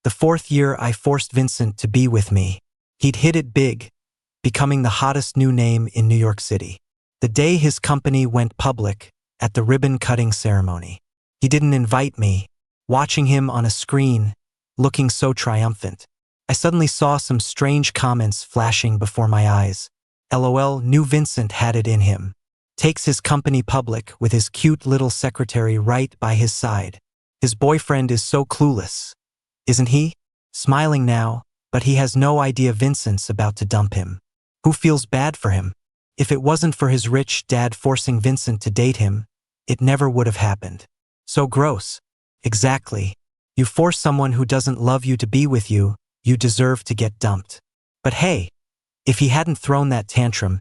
The 4th year, I forced Vincent to be with me. He'd hit it big, becoming the hottest new name in New York City. The day his company went public, at the ribbon-cutting ceremony, he didn't invite me. Watching him on a screen, looking so triumphant, I suddenly saw some strange comments flashing before my eyes. LOL, knew Vincent had it in him. Takes his company public with his cute little secretary right by his side. His boyfriend is so clueless, isn't he? Smiling now, but he has no idea Vincent's about to dump him. Who feels bad for him? If it wasn't for his rich dad forcing Vincent to date him, it never would have happened. So gross. Exactly. You force someone who doesn't love you to be with you, you deserve to get dumped. But hey, if he hadn't thrown that tantrum,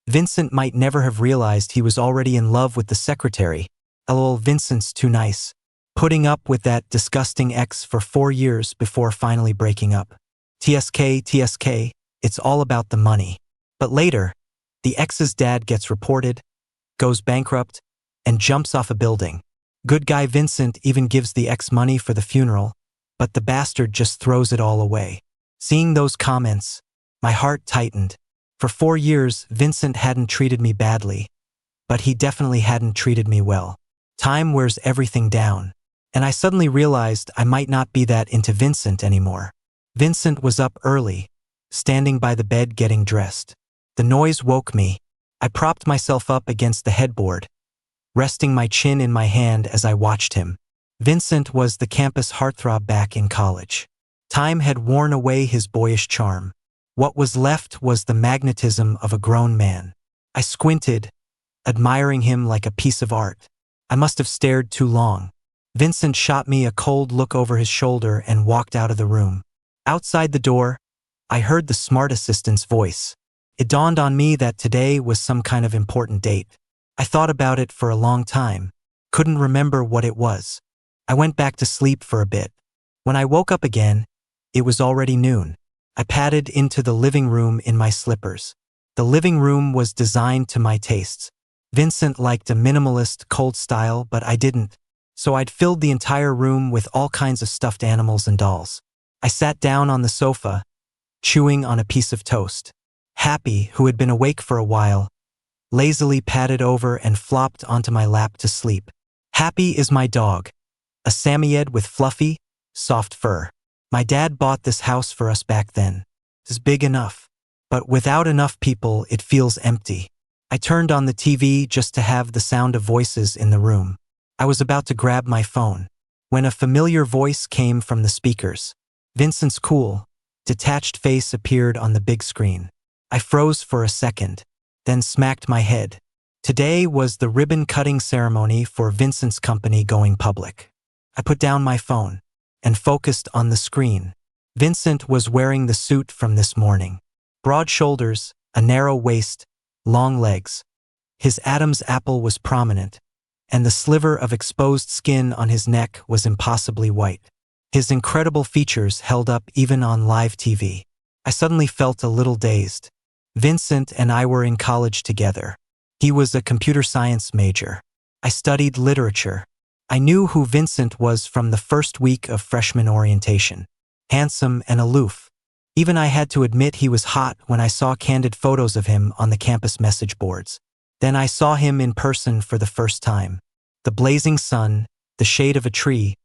Vincent might never have realized he was already in love with the secretary. LOL, Vincent's too nice. Putting up with that disgusting ex for 4 years before finally breaking up. TSK, it's all about the money. But later, the ex's dad gets reported, goes bankrupt, and jumps off a building. Good guy Vincent even gives the ex money for the funeral, but the bastard just throws it all away. Seeing those comments, my heart tightened. For 4 years, Vincent hadn't treated me badly, but he definitely hadn't treated me well. Time wears everything down, and I suddenly realized I might not be that into Vincent anymore. Vincent was up early, standing by the bed getting dressed. The noise woke me. I propped myself up against the headboard, resting my chin in my hand as I watched him. Vincent was the campus heartthrob back in college. Time had worn away his boyish charm. What was left was the magnetism of a grown man. I squinted, admiring him like a piece of art. I must have stared too long. Vincent shot me a cold look over his shoulder and walked out of the room. Outside the door, I heard the smart assistant's voice. It dawned on me that today was some kind of important date. I thought about it for a long time, couldn't remember what it was. I went back to sleep for a bit. When I woke up again, it was already noon. I padded into the living room in my slippers. The living room was designed to my tastes. Vincent liked a minimalist, cold style, but I didn't, so I'd filled the entire room with all kinds of stuffed animals and dolls. I sat down on the sofa, chewing on a piece of toast. Happy, who had been awake for a while, lazily padded over and flopped onto my lap to sleep. Happy is my dog, a Samoyed with fluffy, soft fur. My dad bought this house for us back then. It's big enough, but without enough people, it feels empty. I turned on the TV just to have the sound of voices in the room. I was about to grab my phone when a familiar voice came from the speakers. Vincent's cool, detached face appeared on the big screen. I froze for a second, then smacked my head. Today was the ribbon-cutting ceremony for Vincent's company going public. I put down my phone and focused on the screen. Vincent was wearing the suit from this morning. Broad shoulders, a narrow waist, long legs. His Adam's apple was prominent, and the sliver of exposed skin on his neck was impossibly white. His incredible features held up even on live TV. I suddenly felt a little dazed. Vincent and I were in college together. He was a computer science major. I studied literature. I knew who Vincent was from the first week of freshman orientation. Handsome and aloof. Even I had to admit he was hot when I saw candid photos of him on the campus message boards. Then I saw him in person for the first time. The blazing sun, the shade of a tree,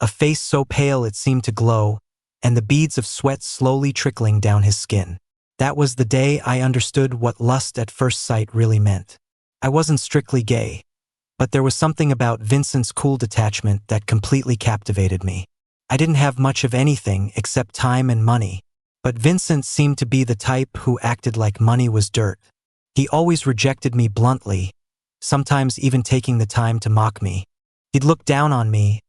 a face so pale it seemed to glow, and the beads of sweat slowly trickling down his skin. That was the day I understood what lust at first sight really meant. I wasn't strictly gay, but there was something about Vincent's cool detachment that completely captivated me. I didn't have much of anything except time and money, but Vincent seemed to be the type who acted like money was dirt. He always rejected me bluntly, sometimes even taking the time to mock me. He'd look down on me,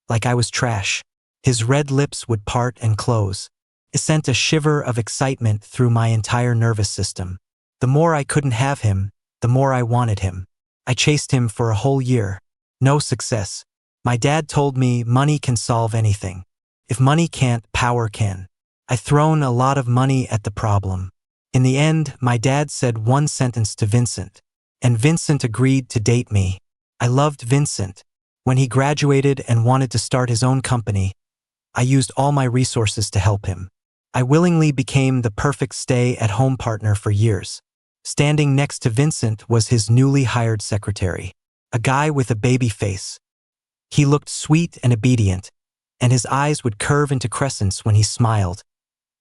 like I was trash. His red lips would part and close. It sent a shiver of excitement through my entire nervous system. The more I couldn't have him, the more I wanted him. I chased him for a whole year. No success. My dad told me money can solve anything. If money can't, power can. I'd thrown a lot of money at the problem. In the end, my dad said one sentence to Vincent, and Vincent agreed to date me. I loved Vincent. When he graduated and wanted to start his own company, I used all my resources to help him. I willingly became the perfect stay-at-home partner for years. Standing next to Vincent was his newly hired secretary, a guy with a baby face. He looked sweet and obedient, and his eyes would curve into crescents when he smiled,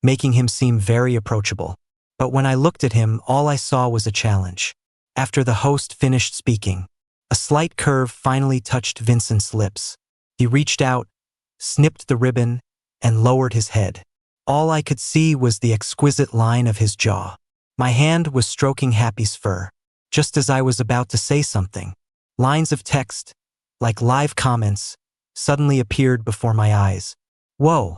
making him seem very approachable. But when I looked at him, all I saw was a challenge. After the host finished speaking, a slight curve finally touched Vincent's lips. He reached out, snipped the ribbon, and lowered his head. All I could see was the exquisite line of his jaw. My hand was stroking Happy's fur. Just as I was about to say something, lines of text, like live comments, suddenly appeared before my eyes. Whoa!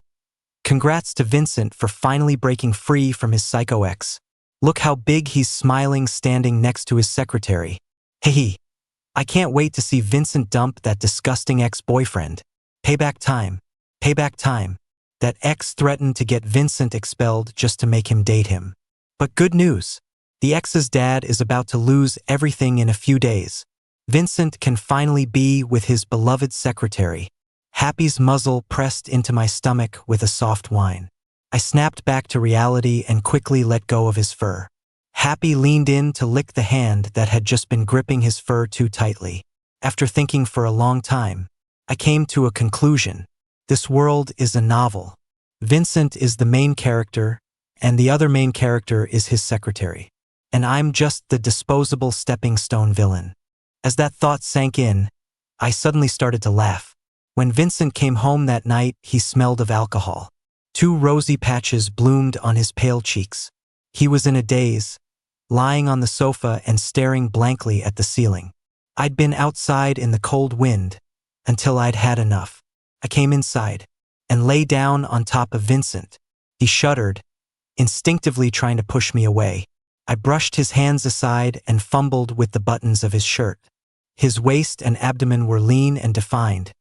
Congrats to Vincent for finally breaking free from his psycho ex. Look how big he's smiling standing next to his secretary. Hey, I can't wait to see Vincent dump that disgusting ex-boyfriend. Payback time. Payback time. That ex threatened to get Vincent expelled just to make him date him. But good news. The ex's dad is about to lose everything in a few days. Vincent can finally be with his beloved secretary. Happy's muzzle pressed into my stomach with a soft whine. I snapped back to reality and quickly let go of his fur. Happy leaned in to lick the hand that had just been gripping his fur too tightly. After thinking for a long time, I came to a conclusion. This world is a novel. Vincent is the main character, and the other main character is his secretary. And I'm just the disposable stepping stone villain. As that thought sank in, I suddenly started to laugh. When Vincent came home that night, he smelled of alcohol. 2 rosy patches bloomed on his pale cheeks. He was in a daze, lying on the sofa and staring blankly at the ceiling. I'd been outside in the cold wind until I'd had enough. I came inside and lay down on top of Vincent. He shuddered, instinctively trying to push me away. I brushed his hands aside and fumbled with the buttons of his shirt. His waist and abdomen were lean and defined.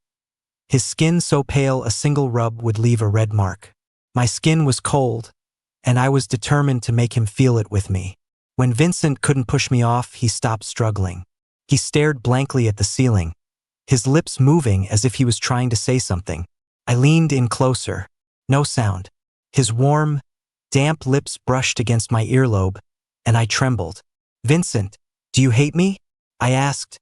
His skin so pale a single rub would leave a red mark. My skin was cold, and I was determined to make him feel it with me. When Vincent couldn't push me off, he stopped struggling. He stared blankly at the ceiling, his lips moving as if he was trying to say something. I leaned in closer. No sound. His warm, damp lips brushed against my earlobe, and I trembled. "Vincent, do you hate me?" I asked,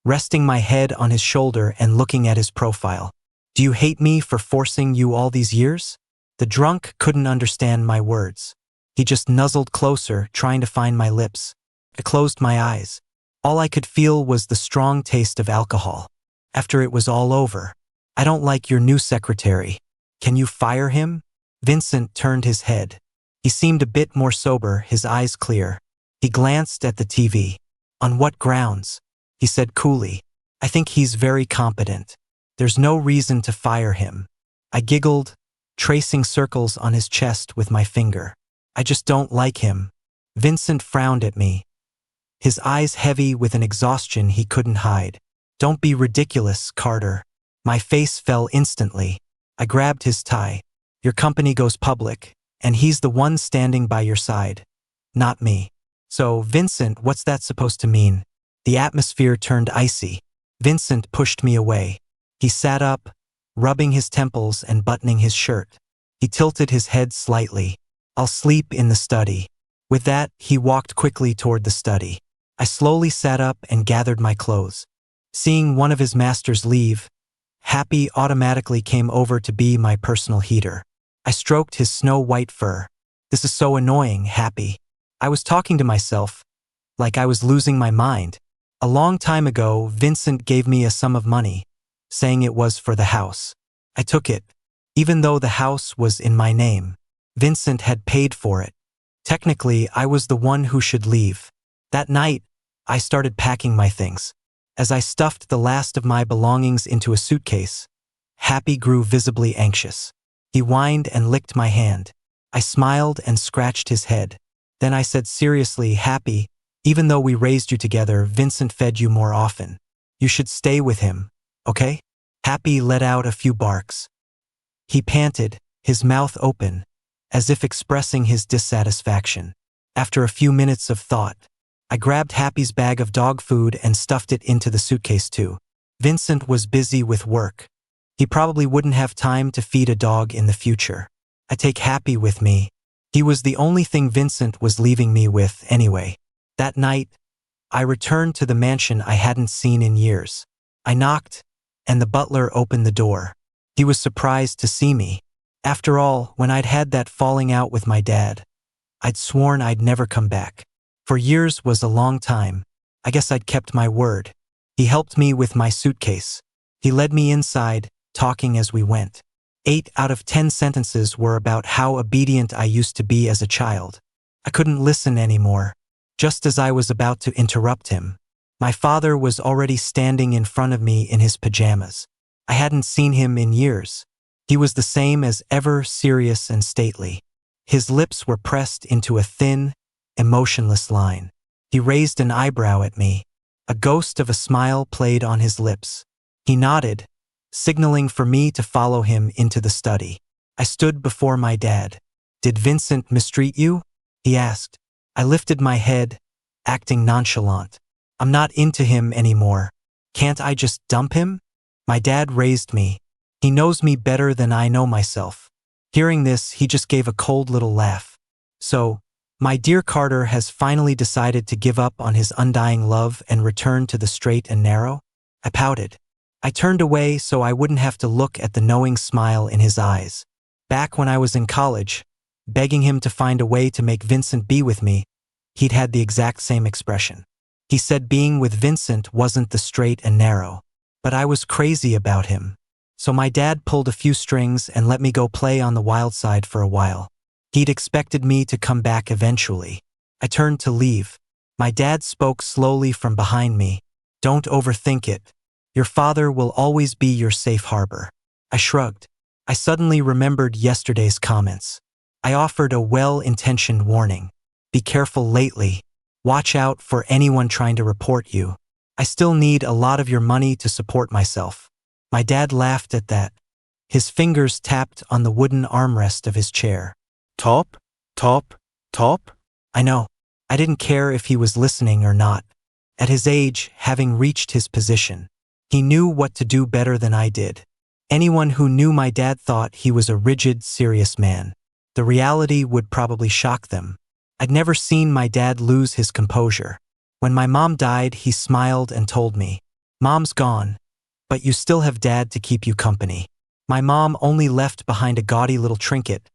resting my head on his shoulder and looking at his profile. "Do you hate me for forcing you all these years?" The drunk couldn't understand my words. He just nuzzled closer, trying to find my lips. I closed my eyes. All I could feel was the strong taste of alcohol. After it was all over, "I don't like your new secretary. Can you fire him?" Vincent turned his head. He seemed a bit more sober, his eyes clear. He glanced at the TV. "On what grounds?" He said coolly. "I think he's very competent. There's no reason to fire him." I giggled, tracing circles on his chest with my finger. "I just don't like him." Vincent frowned at me, his eyes heavy with an exhaustion he couldn't hide. "Don't be ridiculous, Carter." My face fell instantly. I grabbed his tie. "Your company goes public, and he's the one standing by your side, not me." "So, Vincent, what's that supposed to mean?" The atmosphere turned icy. Vincent pushed me away. He sat up, rubbing his temples and buttoning his shirt. He tilted his head slightly. "I'll sleep in the study." With that, he walked quickly toward the study. I slowly sat up and gathered my clothes. Seeing one of his masters leave, Happy automatically came over to be my personal heater. I stroked his snow-white fur. "This is so annoying, Happy." I was talking to myself, like I was losing my mind. A long time ago, Vincent gave me a sum of money, saying it was for the house. I took it, even though the house was in my name. Vincent had paid for it. Technically, I was the one who should leave. That night, I started packing my things. As I stuffed the last of my belongings into a suitcase, Happy grew visibly anxious. He whined and licked my hand. I smiled and scratched his head. Then I said seriously, "Happy, even though we raised you together, Vincent fed you more often. You should stay with him, okay?" Happy let out a few barks. He panted, his mouth open, as if expressing his dissatisfaction. After a few minutes of thought, I grabbed Happy's bag of dog food and stuffed it into the suitcase too. Vincent was busy with work. He probably wouldn't have time to feed a dog in the future. I take Happy with me. He was the only thing Vincent was leaving me with anyway. That night, I returned to the mansion I hadn't seen in years. I knocked, and the butler opened the door. He was surprised to see me. After all, when I'd had that falling out with my dad, I'd sworn I'd never come back. For years was a long time. I guess I'd kept my word. He helped me with my suitcase. He led me inside, talking as we went. 8 out of 10 sentences were about how obedient I used to be as a child. I couldn't listen anymore. Just as I was about to interrupt him, my father was already standing in front of me in his pajamas. I hadn't seen him in years. He was the same as ever, serious and stately. His lips were pressed into a thin, emotionless line. He raised an eyebrow at me. A ghost of a smile played on his lips. He nodded, signaling for me to follow him into the study. I stood before my dad. "Did Vincent mistreat you?" he asked. I lifted my head, acting nonchalant. "I'm not into him anymore. Can't I just dump him?" My dad raised me. He knows me better than I know myself. Hearing this, he just gave a cold little laugh. "So, my dear Carter has finally decided to give up on his undying love and return to the straight and narrow?" I pouted. I turned away so I wouldn't have to look at the knowing smile in his eyes. Back when I was in college, begging him to find a way to make Vincent be with me, he'd had the exact same expression. He said being with Vincent wasn't the straight and narrow, but I was crazy about him. So my dad pulled a few strings and let me go play on the wild side for a while. He'd expected me to come back eventually. I turned to leave. My dad spoke slowly from behind me. "Don't overthink it. Your father will always be your safe harbor." I shrugged. I suddenly remembered yesterday's comments. I offered a well-intentioned warning. "Be careful lately. Watch out for anyone trying to report you. I still need a lot of your money to support myself." My dad laughed at that. His fingers tapped on the wooden armrest of his chair. "Top? Top? Top?" I know. I didn't care if he was listening or not. At his age, having reached his position, he knew what to do better than I did. Anyone who knew my dad thought he was a rigid, serious man. The reality would probably shock them. I'd never seen my dad lose his composure. When my mom died, he smiled and told me, "Mom's gone, but you still have Dad to keep you company." My mom only left behind a gaudy little trinket,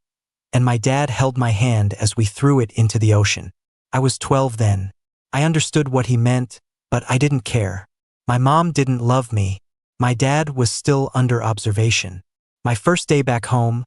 and my dad held my hand as we threw it into the ocean. I was 12 then. I understood what he meant, but I didn't care. My mom didn't love me. My dad was still under observation. My first day back home,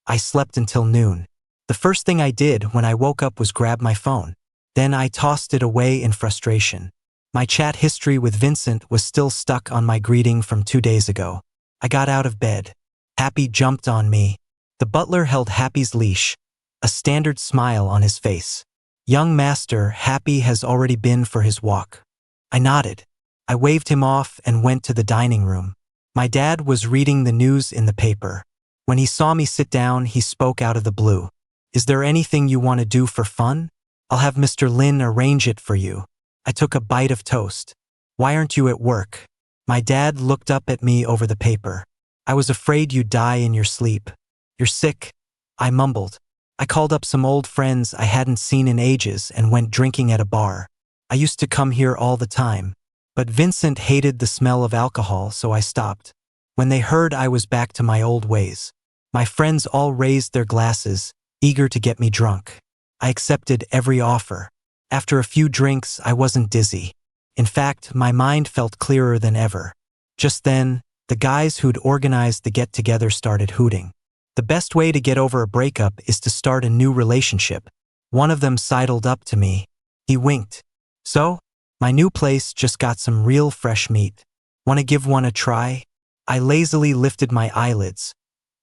I slept until noon. The first thing I did when I woke up was grab my phone. Then I tossed it away in frustration. My chat history with Vincent was still stuck on my greeting from 2 days ago. I got out of bed. Happy jumped on me. The butler held Happy's leash, a standard smile on his face. "Young master, Happy has already been for his walk." I nodded. I waved him off and went to the dining room. My dad was reading the news in the paper. When he saw me sit down, he spoke out of the blue. "Is there anything you want to do for fun? I'll have Mr. Lin arrange it for you." I took a bite of toast. "Why aren't you at work?" My dad looked up at me over the paper. "I was afraid you'd die in your sleep." "You're sick," I mumbled. I called up some old friends I hadn't seen in ages and went drinking at a bar. I used to come here all the time. But Vincent hated the smell of alcohol, so I stopped. When they heard I was back to my old ways, my friends all raised their glasses, eager to get me drunk. I accepted every offer. After a few drinks, I wasn't dizzy. In fact, my mind felt clearer than ever. Just then, the guys who'd organized the get-together started hooting. The best way to get over a breakup is to start a new relationship. One of them sidled up to me. He winked. "So, my new place just got some real fresh meat. Want to give one a try?" I lazily lifted my eyelids,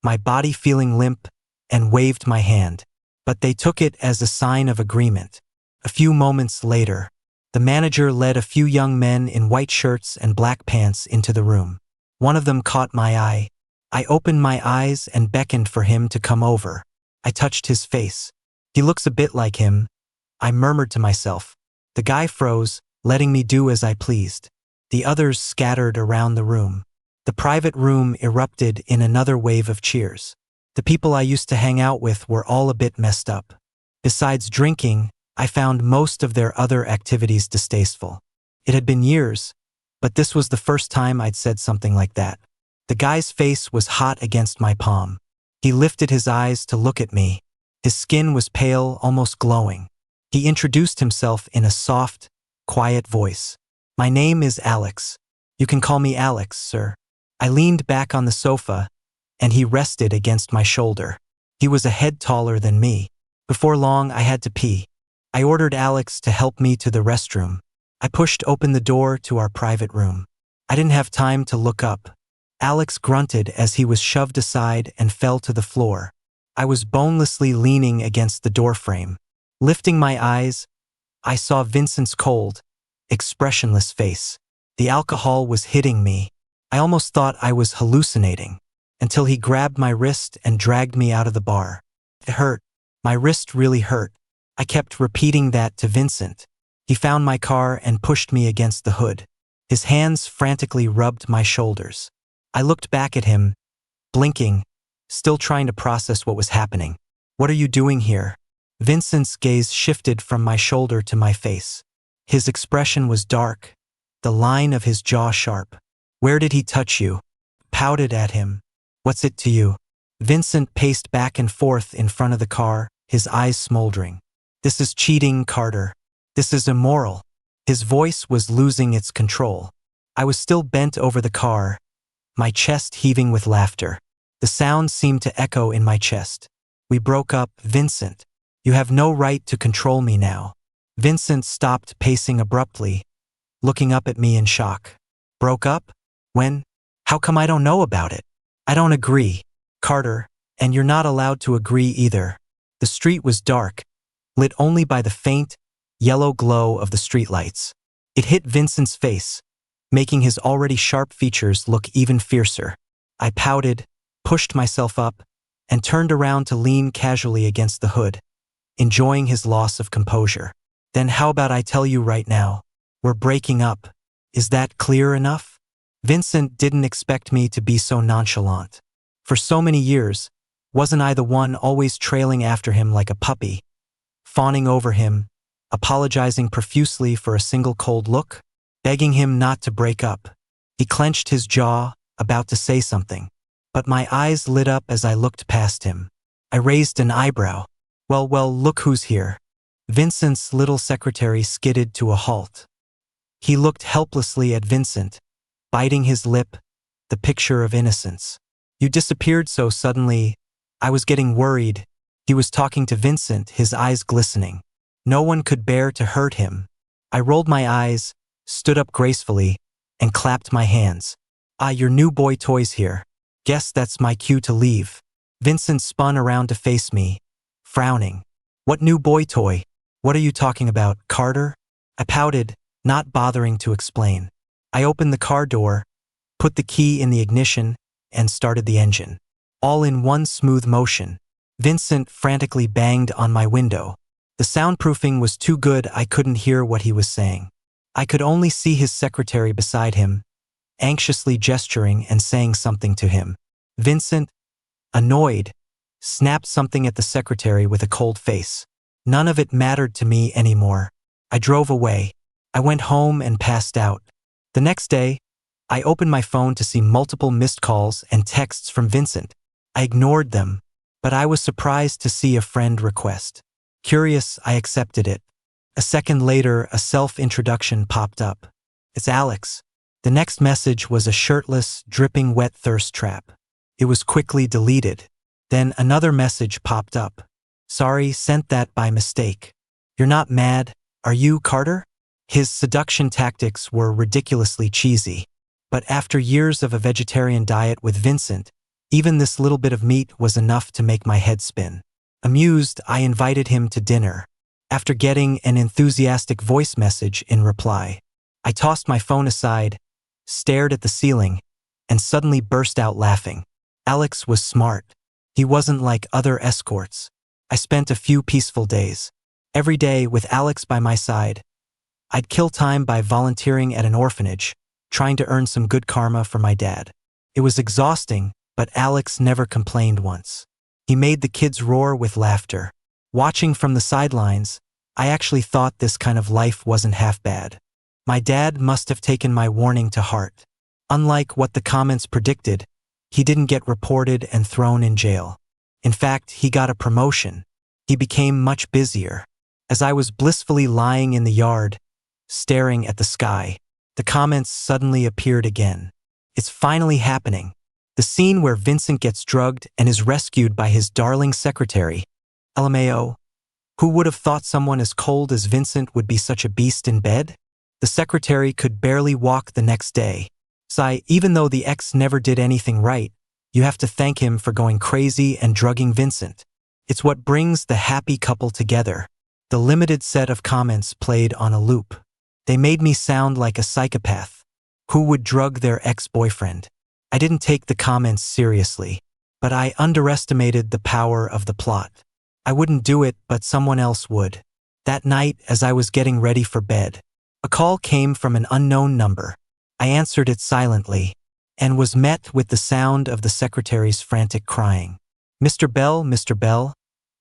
my body feeling limp, and waved my hand. But they took it as a sign of agreement. A few moments later, the manager led a few young men in white shirts and black pants into the room. One of them caught my eye. I opened my eyes and beckoned for him to come over. I touched his face. "He looks a bit like him," I murmured to myself. The guy froze, letting me do as I pleased. The others scattered around the room. The private room erupted in another wave of cheers. The people I used to hang out with were all a bit messed up. Besides drinking, I found most of their other activities distasteful. It had been years, but this was the first time I'd said something like that. The guy's face was hot against my palm. He lifted his eyes to look at me. His skin was pale, almost glowing. He introduced himself in a soft, quiet voice. "My name is Alex. You can call me Alex, sir." I leaned back on the sofa, and he rested against my shoulder. He was a head taller than me. Before long, I had to pee. I ordered Alex to help me to the restroom. I pushed open the door to our private room. I didn't have time to look up. Alex grunted as he was shoved aside and fell to the floor. I was bonelessly leaning against the doorframe. Lifting my eyes, I saw Vincent's cold, expressionless face. The alcohol was hitting me. I almost thought I was hallucinating, until he grabbed my wrist and dragged me out of the bar. It hurt. My wrist really hurt. I kept repeating that to Vincent. He found my car and pushed me against the hood. His hands frantically rubbed my shoulders. I looked back at him, blinking, still trying to process what was happening. "What are you doing here?" Vincent's gaze shifted from my shoulder to my face. His expression was dark, the line of his jaw sharp. "Where did he touch you?" Pouted at him. "What's it to you?" Vincent paced back and forth in front of the car, his eyes smoldering. "This is cheating, Carter. This is immoral." His voice was losing its control. I was still bent over the car, my chest heaving with laughter. The sound seemed to echo in my chest. "We broke up, Vincent. You have no right to control me now." Vincent stopped pacing abruptly, looking up at me in shock. "Broke up? When? How come I don't know about it?" "I don't agree, Carter, and you're not allowed to agree either." The street was dark, lit only by the faint, yellow glow of the streetlights. It hit Vincent's face, making his already sharp features look even fiercer. I pouted, pushed myself up, and turned around to lean casually against the hood, enjoying his loss of composure. "Then how about I tell you right now? We're breaking up. Is that clear enough?" Vincent didn't expect me to be so nonchalant. For so many years, wasn't I the one always trailing after him like a puppy, fawning over him, apologizing profusely for a single cold look, begging him not to break up? He clenched his jaw, about to say something, but my eyes lit up as I looked past him. I raised an eyebrow. Well, look who's here." Vincent's little secretary skidded to a halt. He looked helplessly at Vincent, biting his lip, the picture of innocence. "You disappeared so suddenly. I was getting worried." He was talking to Vincent, his eyes glistening. No one could bear to hurt him. I rolled my eyes, stood up gracefully, and clapped my hands. "Ah, your new boy toy's here. Guess that's my cue to leave." Vincent spun around to face me, frowning. "What new boy toy? What are you talking about, Carter?" I pouted, not bothering to explain. I opened the car door, put the key in the ignition, and started the engine. All in one smooth motion. Vincent frantically banged on my window. The soundproofing was too good I couldn't hear what he was saying. I could only see his secretary beside him, anxiously gesturing and saying something to him. Vincent, annoyed, snapped something at the secretary with a cold face. None of it mattered to me anymore. I drove away. I went home and passed out. The next day, I opened my phone to see multiple missed calls and texts from Vincent. I ignored them, but I was surprised to see a friend request. Curious, I accepted it. A second later, a self-introduction popped up. "It's Alex." The next message was a shirtless, dripping wet thirst trap. It was quickly deleted. Then another message popped up. "Sorry, sent that by mistake." "You're not mad, are you, Carter?" His seduction tactics were ridiculously cheesy. But after years of a vegetarian diet with Vincent, even this little bit of meat was enough to make my head spin. Amused, I invited him to dinner. After getting an enthusiastic voice message in reply, I tossed my phone aside, stared at the ceiling, and suddenly burst out laughing. Alex was smart. He wasn't like other escorts. I spent a few peaceful days. Every day, with Alex by my side, I'd kill time by volunteering at an orphanage, trying to earn some good karma for my dad. It was exhausting, but Alex never complained once. He made the kids roar with laughter. Watching from the sidelines, I actually thought this kind of life wasn't half bad. My dad must have taken my warning to heart. Unlike what the comments predicted, he didn't get reported and thrown in jail. In fact, he got a promotion. He became much busier. As I was blissfully lying in the yard, staring at the sky, the comments suddenly appeared again. It's finally happening. The scene where Vincent gets drugged and is rescued by his darling secretary. LMAO. Who would have thought someone as cold as Vincent would be such a beast in bed? The secretary could barely walk the next day. Sigh, even though the ex never did anything right, you have to thank him for going crazy and drugging Vincent. It's what brings the happy couple together. The limited set of comments played on a loop. They made me sound like a psychopath. Who would drug their ex-boyfriend? I didn't take the comments seriously, but I underestimated the power of the plot. I wouldn't do it, but someone else would. That night, as I was getting ready for bed, a call came from an unknown number. I answered it silently, and was met with the sound of the secretary's frantic crying. Mr. Bell, Mr. Bell.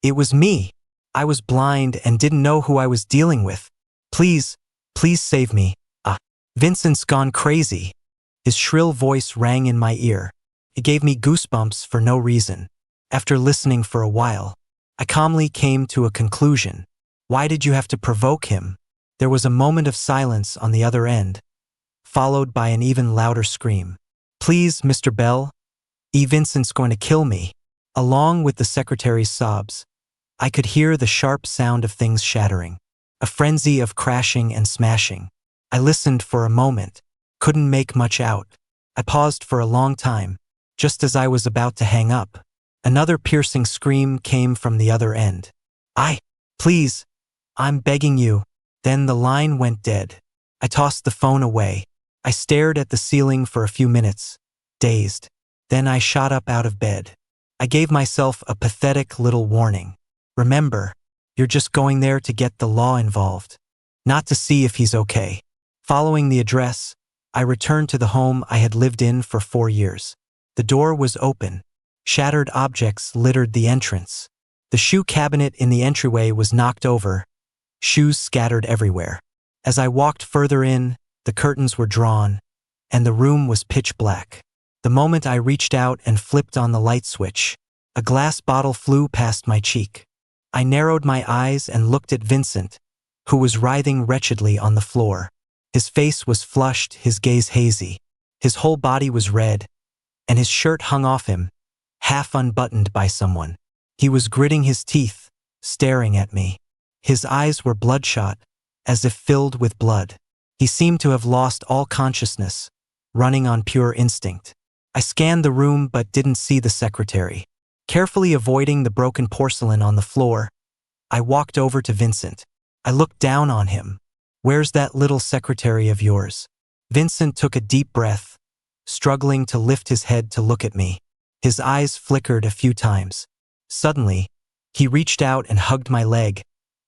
It was me. I was blind and didn't know who I was dealing with. Please, please save me. Vincent's gone crazy. His shrill voice rang in my ear. It gave me goosebumps for no reason. After listening for a while, I calmly came to a conclusion. Why did you have to provoke him? There was a moment of silence on the other end, followed by an even louder scream. Please, Mr. Bell. Vincent's going to kill me. Along with the secretary's sobs, I could hear the sharp sound of things shattering, a frenzy of crashing and smashing. I listened for a moment, couldn't make much out. I paused for a long time. Just as I was about to hang up, another piercing scream came from the other end. Please, I'm begging you. Then the line went dead. I tossed the phone away. I stared at the ceiling for a few minutes, dazed. Then I shot up out of bed. I gave myself a pathetic little warning. Remember, you're just going there to get the law involved, not to see if he's okay. Following the address, I returned to the home I had lived in for 4 years. The door was open. Shattered objects littered the entrance. The shoe cabinet in the entryway was knocked over, shoes scattered everywhere. As I walked further in, the curtains were drawn, and the room was pitch black. The moment I reached out and flipped on the light switch, a glass bottle flew past my cheek. I narrowed my eyes and looked at Vincent, who was writhing wretchedly on the floor. His face was flushed, his gaze hazy. His whole body was red, and his shirt hung off him, half unbuttoned by someone. He was gritting his teeth, staring at me. His eyes were bloodshot, as if filled with blood. He seemed to have lost all consciousness, running on pure instinct. I scanned the room but didn't see the secretary. Carefully avoiding the broken porcelain on the floor, I walked over to Vincent. I looked down on him. Where's that little secretary of yours? Vincent took a deep breath, struggling to lift his head to look at me. His eyes flickered a few times. Suddenly, he reached out and hugged my leg,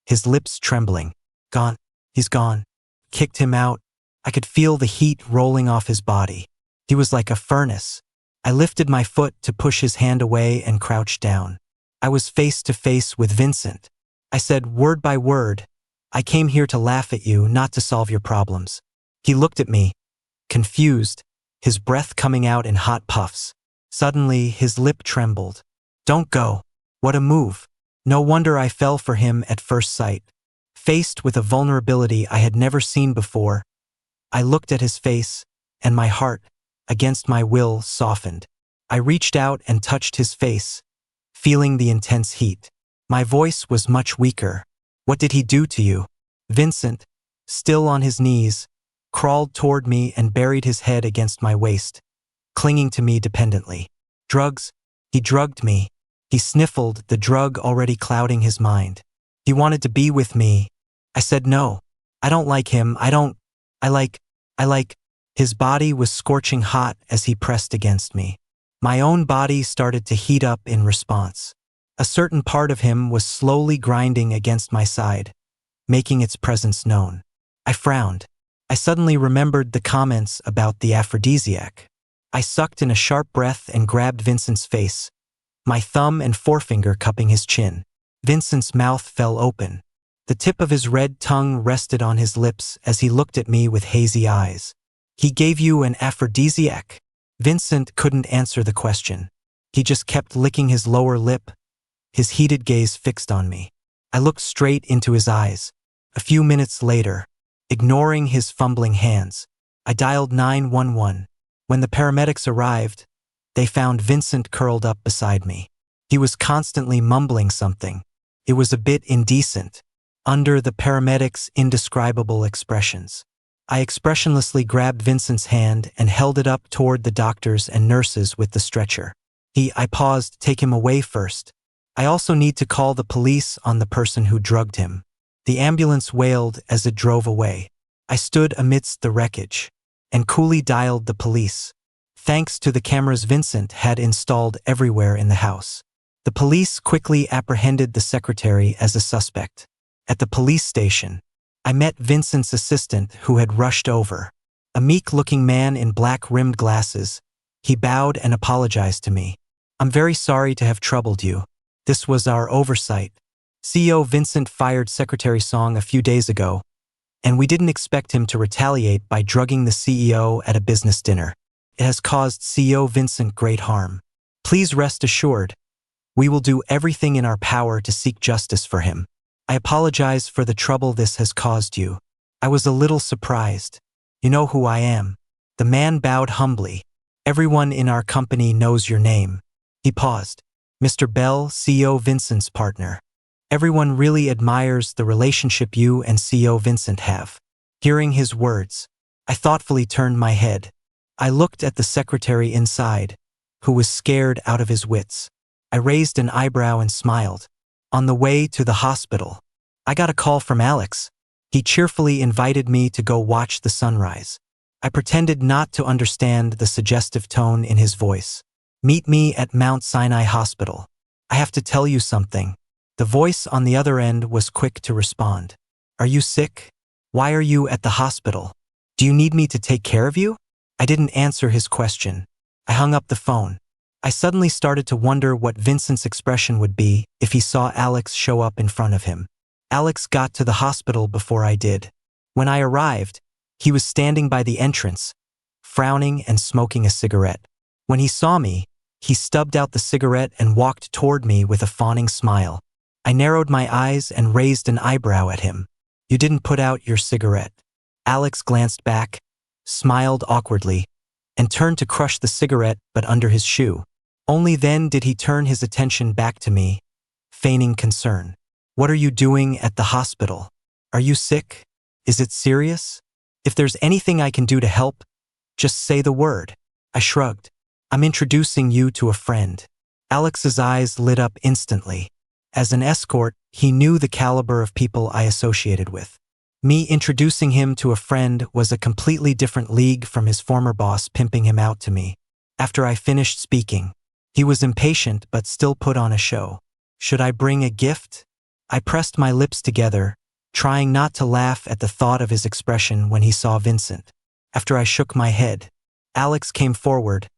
his lips trembling. Gone. He's gone. Kicked him out. I could feel the heat rolling off his body. He was like a furnace. I lifted my foot to push his hand away and crouched down. I was face to face with Vincent. I said word by word, I came here to laugh at you, not to solve your problems. He looked at me, confused, his breath coming out in hot puffs. Suddenly, his lip trembled. Don't go. What a move. No wonder I fell for him at first sight. Faced with a vulnerability I had never seen before, I looked at his face, and my heart, against my will, softened. I reached out and touched his face, feeling the intense heat. My voice was much weaker. What did he do to you? Vincent, still on his knees, crawled toward me and buried his head against my waist, clinging to me dependently. Drugs? He drugged me. He sniffled, the drug already clouding his mind. He wanted to be with me. I said no. I don't like him. I like. His body was scorching hot as he pressed against me. My own body started to heat up in response. A certain part of him was slowly grinding against my side, making its presence known. I frowned. I suddenly remembered the comments about the aphrodisiac. I sucked in a sharp breath and grabbed Vincent's face, my thumb and forefinger cupping his chin. Vincent's mouth fell open. The tip of his red tongue rested on his lips as he looked at me with hazy eyes. He gave you an aphrodisiac? Vincent couldn't answer the question. He just kept licking his lower lip, his heated gaze fixed on me. I looked straight into his eyes. A few minutes later, ignoring his fumbling hands, I dialed 911. When the paramedics arrived, they found Vincent curled up beside me. He was constantly mumbling something. It was a bit indecent. Under the paramedics' indescribable expressions, I expressionlessly grabbed Vincent's hand and held it up toward the doctors and nurses with the stretcher. I paused, take him away first. I also need to call the police on the person who drugged him. The ambulance wailed as it drove away. I stood amidst the wreckage and coolly dialed the police. Thanks to the cameras Vincent had installed everywhere in the house, the police quickly apprehended the secretary as a suspect. At the police station, I met Vincent's assistant who had rushed over. A meek-looking man in black-rimmed glasses. He bowed and apologized to me. I'm very sorry to have troubled you. This was our oversight. CEO Vincent fired Secretary Song a few days ago, and we didn't expect him to retaliate by drugging the CEO at a business dinner. It has caused CEO Vincent great harm. Please rest assured, we will do everything in our power to seek justice for him. I apologize for the trouble this has caused you. I was a little surprised. You know who I am. The man bowed humbly. Everyone in our company knows your name. He paused. Mr. Bell, CEO Vincent's partner. Everyone really admires the relationship you and CEO Vincent have. Hearing his words, I thoughtfully turned my head. I looked at the secretary inside, who was scared out of his wits. I raised an eyebrow and smiled. On the way to the hospital, I got a call from Alex. He cheerfully invited me to go watch the sunrise. I pretended not to understand the suggestive tone in his voice. Meet me at Mount Sinai Hospital. I have to tell you something. The voice on the other end was quick to respond. Are you sick? Why are you at the hospital? Do you need me to take care of you? I didn't answer his question. I hung up the phone. I suddenly started to wonder what Vincent's expression would be if he saw Alex show up in front of him. Alex got to the hospital before I did. When I arrived, he was standing by the entrance, frowning and smoking a cigarette. When he saw me, he stubbed out the cigarette and walked toward me with a fawning smile. I narrowed my eyes and raised an eyebrow at him. You didn't put out your cigarette. Alex glanced back, smiled awkwardly, and turned to crush the cigarette but under his shoe. Only then did he turn his attention back to me, feigning concern. What are you doing at the hospital? Are you sick? Is it serious? If there's anything I can do to help, just say the word. I shrugged. I'm introducing you to a friend. Alex's eyes lit up instantly. As an escort, he knew the caliber of people I associated with. Me introducing him to a friend was a completely different league from his former boss pimping him out to me. After I finished speaking, he was impatient but still put on a show. Should I bring a gift? I pressed my lips together, trying not to laugh at the thought of his expression when he saw Vincent. After I shook my head, Alex came forward,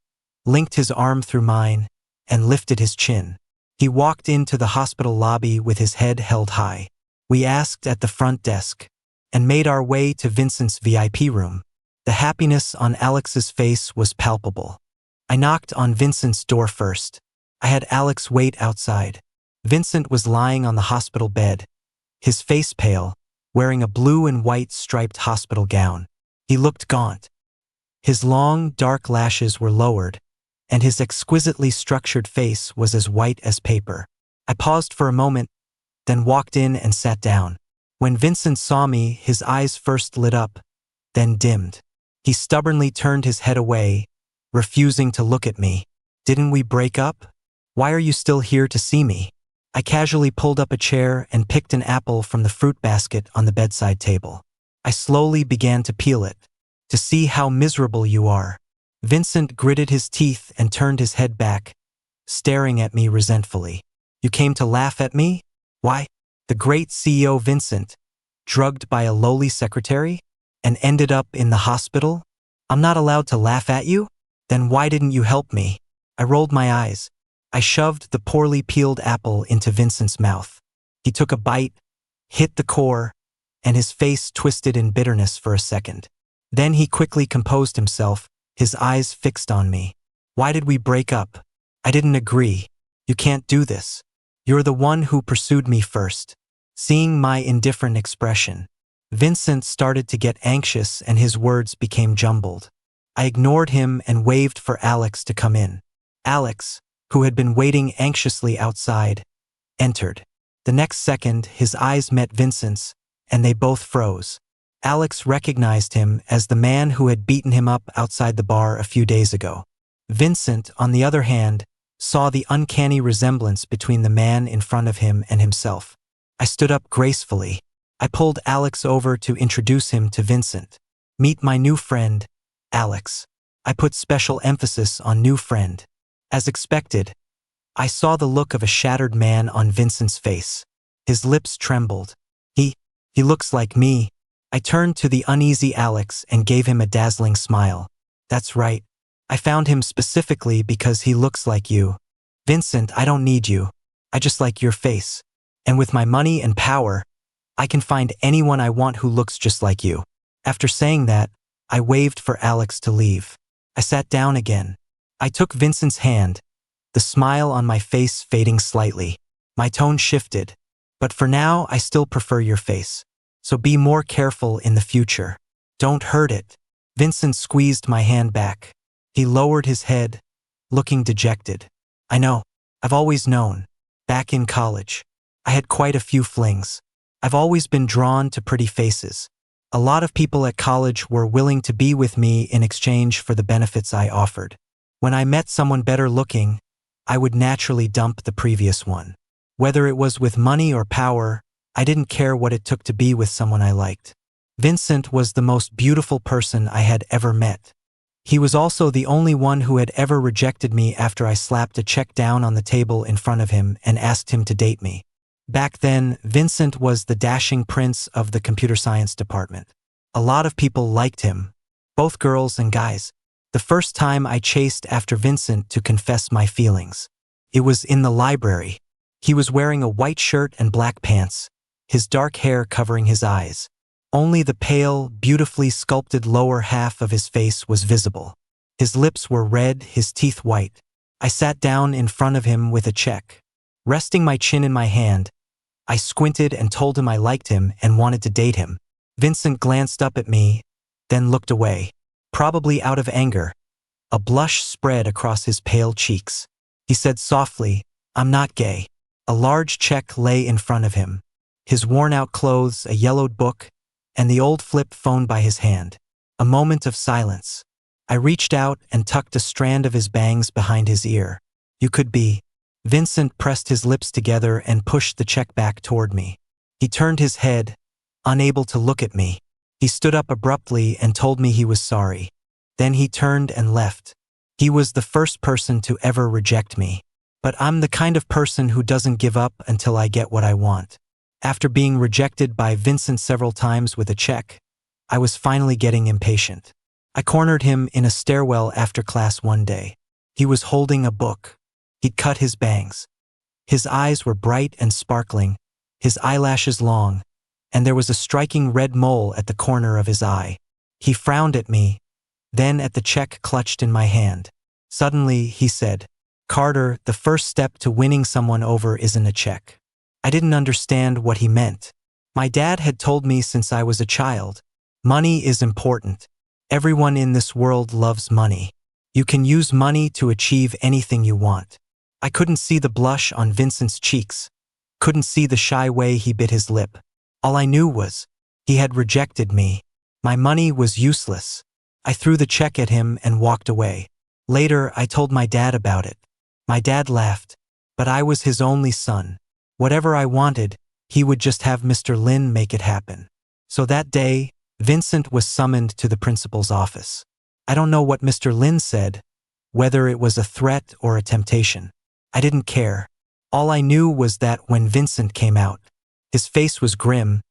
linked his arm through mine, and lifted his chin. He walked into the hospital lobby with his head held high. We asked at the front desk and made our way to Vincent's VIP room. The happiness on Alex's face was palpable. I knocked on Vincent's door first. I had Alex wait outside. Vincent was lying on the hospital bed, his face pale, wearing a blue and white striped hospital gown. He looked gaunt. His long, dark lashes were lowered, and his exquisitely structured face was as white as paper. I paused for a moment, then walked in and sat down. When Vincent saw me, his eyes first lit up, then dimmed. He stubbornly turned his head away, refusing to look at me. Didn't we break up? Why are you still here to see me? I casually pulled up a chair and picked an apple from the fruit basket on the bedside table. I slowly began to peel it, to see how miserable you are. Vincent gritted his teeth and turned his head back, staring at me resentfully. You came to laugh at me? Why? The great CEO Vincent, drugged by a lowly secretary, and ended up in the hospital? I'm not allowed to laugh at you? Then why didn't you help me? I rolled my eyes. I shoved the poorly peeled apple into Vincent's mouth. He took a bite, hit the core, and his face twisted in bitterness for a second. Then he quickly composed himself, his eyes fixed on me. Why did we break up? I didn't agree. You can't do this. You're the one who pursued me first. Seeing my indifferent expression, Vincent started to get anxious and his words became jumbled. I ignored him and waved for Alex to come in. Alex, who had been waiting anxiously outside, entered. The next second, his eyes met Vincent's, and they both froze. Alex recognized him as the man who had beaten him up outside the bar a few days ago. Vincent, on the other hand, saw the uncanny resemblance between the man in front of him and himself. I stood up gracefully. I pulled Alex over to introduce him to Vincent. Meet my new friend, Alex. I put special emphasis on new friend. As expected, I saw the look of a shattered man on Vincent's face. His lips trembled. He looks like me. I turned to the uneasy Alex and gave him a dazzling smile. That's right. I found him specifically because he looks like you. Vincent, I don't need you. I just like your face. And with my money and power, I can find anyone I want who looks just like you. After saying that, I waved for Alex to leave. I sat down again. I took Vincent's hand, the smile on my face fading slightly. My tone shifted. But for now, I still prefer your face. So be more careful in the future. Don't hurt it. Vincent squeezed my hand back. He lowered his head, looking dejected. I know. I've always known. Back in college, I had quite a few flings. I've always been drawn to pretty faces. A lot of people at college were willing to be with me in exchange for the benefits I offered. When I met someone better looking, I would naturally dump the previous one. Whether it was with money or power, I didn't care what it took to be with someone I liked. Vincent was the most beautiful person I had ever met. He was also the only one who had ever rejected me after I slapped a check down on the table in front of him and asked him to date me. Back then, Vincent was the dashing prince of the computer science department. A lot of people liked him, both girls and guys. The first time I chased after Vincent to confess my feelings. It was in the library. He was wearing a white shirt and black pants, his dark hair covering his eyes. Only the pale, beautifully sculpted lower half of his face was visible. His lips were red, his teeth white. I sat down in front of him with a check. Resting my chin in my hand, I squinted and told him I liked him and wanted to date him. Vincent glanced up at me, then looked away. Probably out of anger. A blush spread across his pale cheeks. He said softly, I'm not gay. A large check lay in front of him. His worn-out clothes, a yellowed book, and the old flip phone by his hand. A moment of silence. I reached out and tucked a strand of his bangs behind his ear. You could be. Vincent pressed his lips together and pushed the check back toward me. He turned his head, unable to look at me. He stood up abruptly and told me he was sorry. Then he turned and left. He was the first person to ever reject me. But I'm the kind of person who doesn't give up until I get what I want. After being rejected by Vincent several times with a check, I was finally getting impatient. I cornered him in a stairwell after class one day. He was holding a book. He'd cut his bangs. His eyes were bright and sparkling, his eyelashes long, and there was a striking red mole at the corner of his eye. He frowned at me, then at the check clutched in my hand. Suddenly, he said, Carter, the first step to winning someone over isn't a check. I didn't understand what he meant. My dad had told me since I was a child, money is important. Everyone in this world loves money. You can use money to achieve anything you want. I couldn't see the blush on Vincent's cheeks, couldn't see the shy way he bit his lip. All I knew was, he had rejected me. My money was useless. I threw the check at him and walked away. Later, I told my dad about it. My dad laughed, but I was his only son. Whatever I wanted, he would just have Mr. Lin make it happen. So that day, Vincent was summoned to the principal's office. I don't know what Mr. Lin said, whether it was a threat or a temptation. I didn't care. All I knew was that when Vincent came out, his face was grim,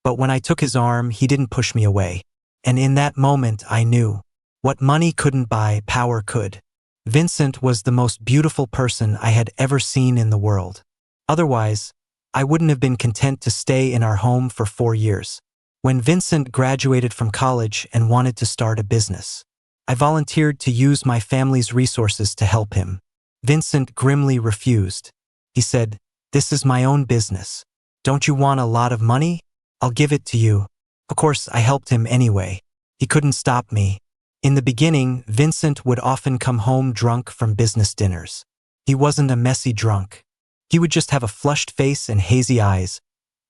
but when I took his arm, he didn't push me away. And in that moment, I knew What money couldn't buy, power could. Vincent was the most beautiful person I had ever seen in the world. Otherwise, I wouldn't have been content to stay in our home for 4 years. When Vincent graduated from college and wanted to start a business, I volunteered to use my family's resources to help him. Vincent grimly refused. He said, "This is my own business. Don't you want a lot of money? I'll give it to you." Of course, I helped him anyway. He couldn't stop me. In the beginning, Vincent would often come home drunk from business dinners. He wasn't a messy drunk. He would just have a flushed face and hazy eyes,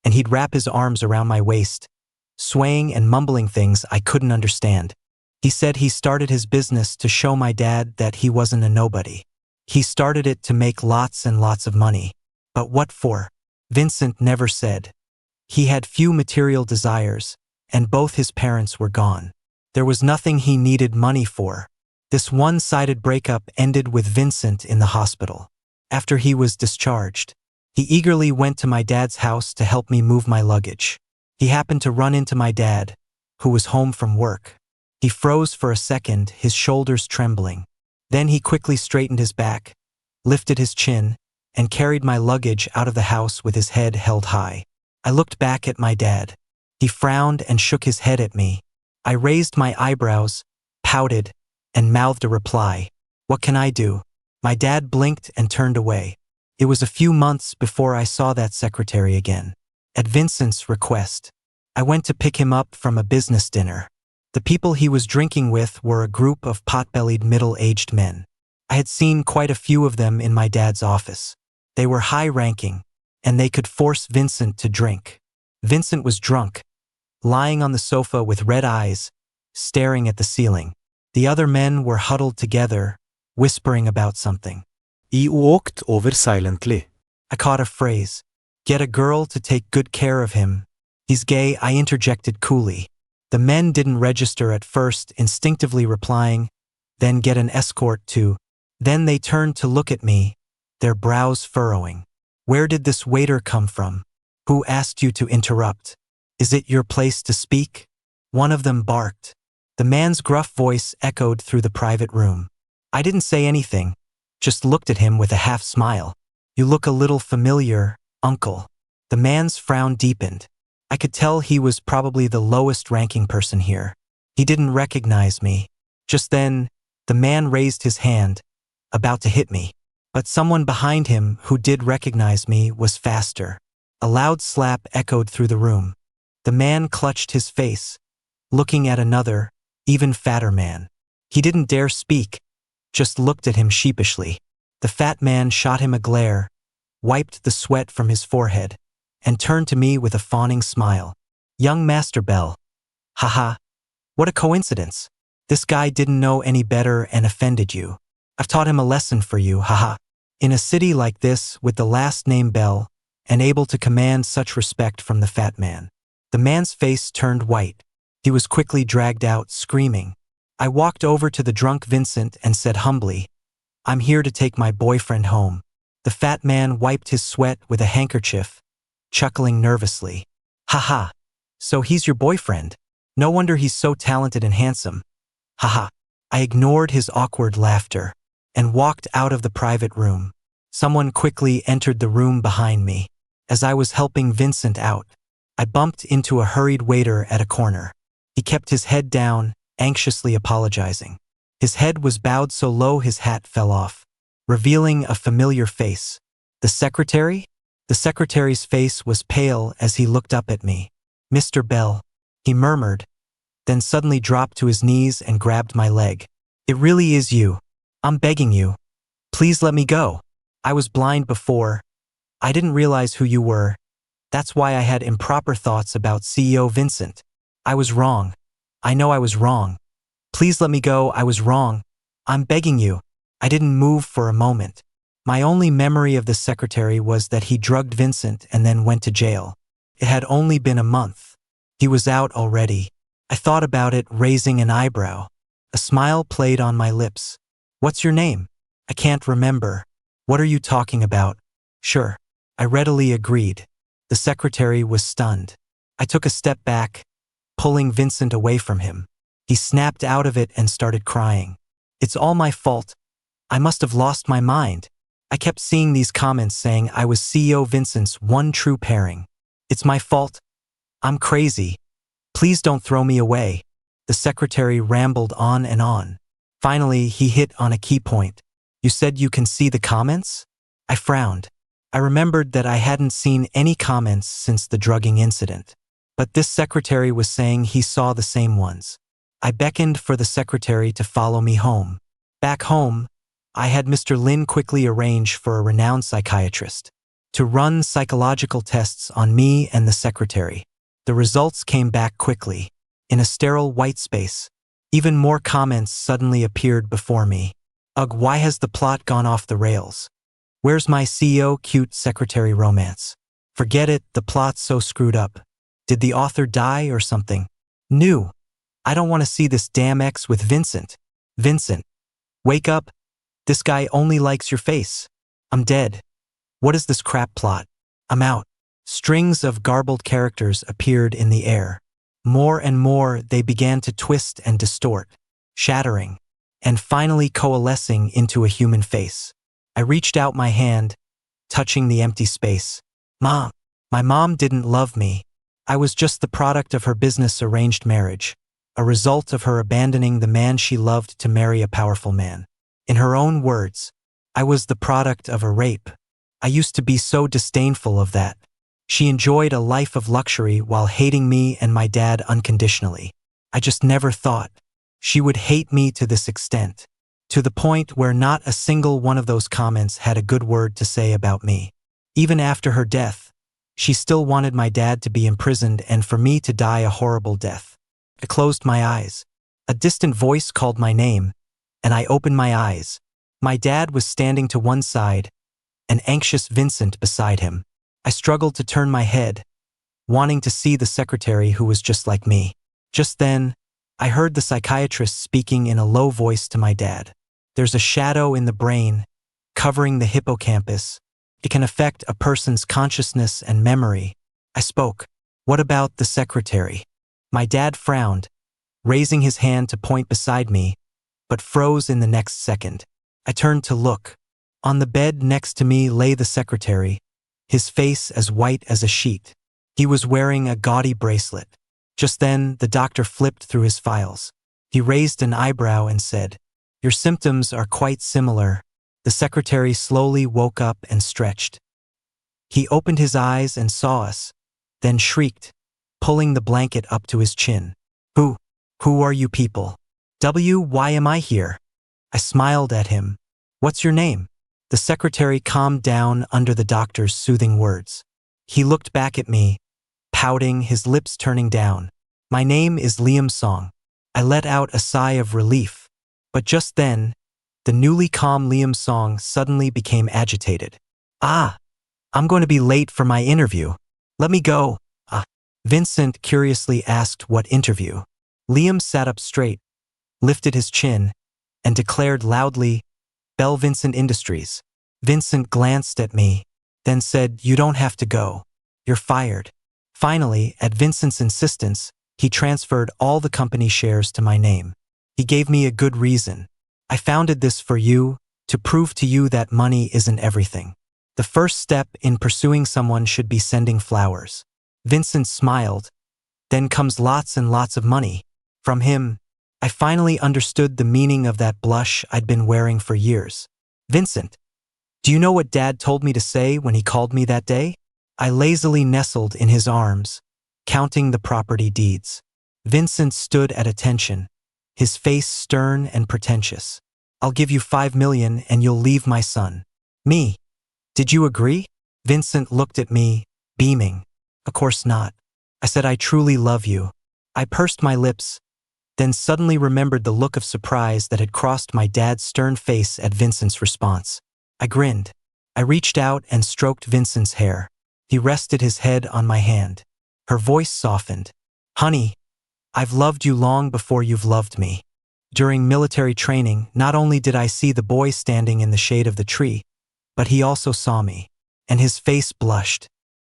and he'd wrap his arms around my waist, swaying and mumbling things I couldn't understand. He said he started his business to show my dad that he wasn't a nobody. He started it to make lots and lots of money. But what for? Vincent never said. He had few material desires, and both his parents were gone. There was nothing he needed money for. This one-sided breakup ended with Vincent in the hospital. After he was discharged, he eagerly went to my dad's house to help me move my luggage. He happened to run into my dad, who was home from work. He froze for a second, his shoulders trembling. Then he quickly straightened his back, lifted his chin, and carried my luggage out of the house with his head held high. I looked back at my dad. He frowned and shook his head at me. I raised my eyebrows, pouted, and mouthed a reply. What can I do? My dad blinked and turned away. It was a few months before I saw that secretary again. At Vincent's request, I went to pick him up from a business dinner. The people he was drinking with were a group of pot-bellied middle-aged men. I had seen quite a few of them in my dad's office. They were high-ranking, and they could force Vincent to drink. Vincent was drunk, lying on the sofa with red eyes, staring at the ceiling. The other men were huddled together, whispering about something. He walked over silently. I caught a phrase. Get a girl to take good care of him. He's gay, I interjected coolly. The men didn't register at first, instinctively replying, then get an escort to. Then they turned to look at me, their brows furrowing. Where did this waiter come from? Who asked you to interrupt? Is it your place to speak? One of them barked. The man's gruff voice echoed through the private room. I didn't say anything, just looked at him with a half smile. You look a little familiar, uncle. The man's frown deepened. I could tell he was probably the lowest ranking person here. He didn't recognize me. Just then, the man raised his hand, about to hit me. But someone behind him who did recognize me was faster. A loud slap echoed through the room. The man clutched his face, looking at another, even fatter man. He didn't dare speak, just looked at him sheepishly. The fat man shot him a glare, wiped the sweat from his forehead, and turned to me with a fawning smile. Young Master Bell. Haha. What a coincidence. This guy didn't know any better and offended you. I've taught him a lesson for you, haha. In a city like this, with the last name Bell, and able to command such respect from the fat man. The man's face turned white. He was quickly dragged out, screaming. I walked over to the drunk Vincent and said humbly, I'm here to take my boyfriend home. The fat man wiped his sweat with a handkerchief, chuckling nervously. Haha. So he's your boyfriend? No wonder he's so talented and handsome. Haha. I ignored his awkward laughter and walked out of the private room. Someone quickly entered the room behind me. As I was helping Vincent out, I bumped into a hurried waiter at a corner. He kept his head down, anxiously apologizing. His head was bowed so low his hat fell off, revealing a familiar face. The secretary? The secretary's face was pale as he looked up at me. Mr. Bell, he murmured, then suddenly dropped to his knees and grabbed my leg. It really is you. I'm begging you. Please let me go. I was blind before. I didn't realize who you were. That's why I had improper thoughts about CEO Vincent. I was wrong. I know I was wrong. Please let me go, I was wrong. I'm begging you. I didn't move for a moment. My only memory of the secretary was that he drugged Vincent and then went to jail. It had only been a month. He was out already. I thought about it, raising an eyebrow. A smile played on my lips. What's your name? I can't remember. What are you talking about? Sure. I readily agreed. The secretary was stunned. I took a step back, pulling Vincent away from him. He snapped out of it and started crying. It's all my fault. I must have lost my mind. I kept seeing these comments saying I was CEO Vincent's one true pairing. It's my fault. I'm crazy. Please don't throw me away. The secretary rambled on and on. Finally, he hit on a key point. You said you can see the comments? I frowned. I remembered that I hadn't seen any comments since the drugging incident. But this secretary was saying he saw the same ones. I beckoned for the secretary to follow me home. Back home, I had Mr. Lin quickly arrange for a renowned psychiatrist to run psychological tests on me and the secretary. The results came back quickly. In a sterile white space, even more comments suddenly appeared before me. Ugh, why has the plot gone off the rails? Where's my CEO cute secretary romance? Forget it, the plot's so screwed up. Did the author die or something? New. I don't want to see this damn X with Vincent. Vincent, wake up. This guy only likes your face. I'm dead. What is this crap plot? I'm out. Strings of garbled characters appeared in the air. More and more they began to twist and distort, shattering, and finally coalescing into a human face. I reached out my hand, touching the empty space. Mom. My mom didn't love me. I was just the product of her business arranged marriage, a result of her abandoning the man she loved to marry a powerful man. In her own words, I was the product of a rape. I used to be so disdainful of that. She enjoyed a life of luxury while hating me and my dad unconditionally. I just never thought she would hate me to this extent, to the point where not a single one of those comments had a good word to say about me. Even after her death, she still wanted my dad to be imprisoned and for me to die a horrible death. I closed my eyes. A distant voice called my name, and I opened my eyes. My dad was standing to one side, an anxious Vincent beside him. I struggled to turn my head, wanting to see the secretary who was just like me. Just then, I heard the psychiatrist speaking in a low voice to my dad. There's a shadow in the brain, covering the hippocampus. It can affect a person's consciousness and memory. I spoke. What about the secretary? My dad frowned, raising his hand to point beside me, but froze in the next second. I turned to look. On the bed next to me lay the secretary, his face as white as a sheet. He was wearing a gaudy bracelet. Just then, the doctor flipped through his files. He raised an eyebrow and said, "Your symptoms are quite similar." The secretary slowly woke up and stretched. He opened his eyes and saw us, then shrieked, pulling the blanket up to his chin. Who are you people? Why am I here?" I smiled at him. "What's your name?" The secretary calmed down under the doctor's soothing words. He looked back at me, pouting, his lips turning down. "My name is Liam Song." I let out a sigh of relief. But just then, the newly calm Liam Song suddenly became agitated. I'm going to be late for my interview. Let me go." Vincent curiously asked what interview. Liam sat up straight, lifted his chin, and declared loudly, "Bell Vincent Industries." Vincent glanced at me, then said, "You don't have to go. You're fired." Finally, at Vincent's insistence, he transferred all the company shares to my name. He gave me a good reason. "I founded this for you, to prove to you that money isn't everything. The first step in pursuing someone should be sending flowers." Vincent smiled. "Then comes lots and lots of money." From him, I finally understood the meaning of that blush I'd been wearing for years. "Vincent, do you know what Dad told me to say when he called me that day?" I lazily nestled in his arms, counting the property deeds. Vincent stood at attention, his face stern and pretentious. "I'll give you $5 million and you'll leave my son." "Me? Did you agree?" Vincent looked at me, beaming. "Of course not." I said, "I truly love you." I pursed my lips, then suddenly remembered the look of surprise that had crossed my dad's stern face at Vincent's response. I grinned. I reached out and stroked Vincent's hair. He rested his head on my hand. Her voice softened. "Honey, I've loved you long before you've loved me." During military training, not only did I see the boy standing in the shade of the tree, but he also saw me, and his face blushed.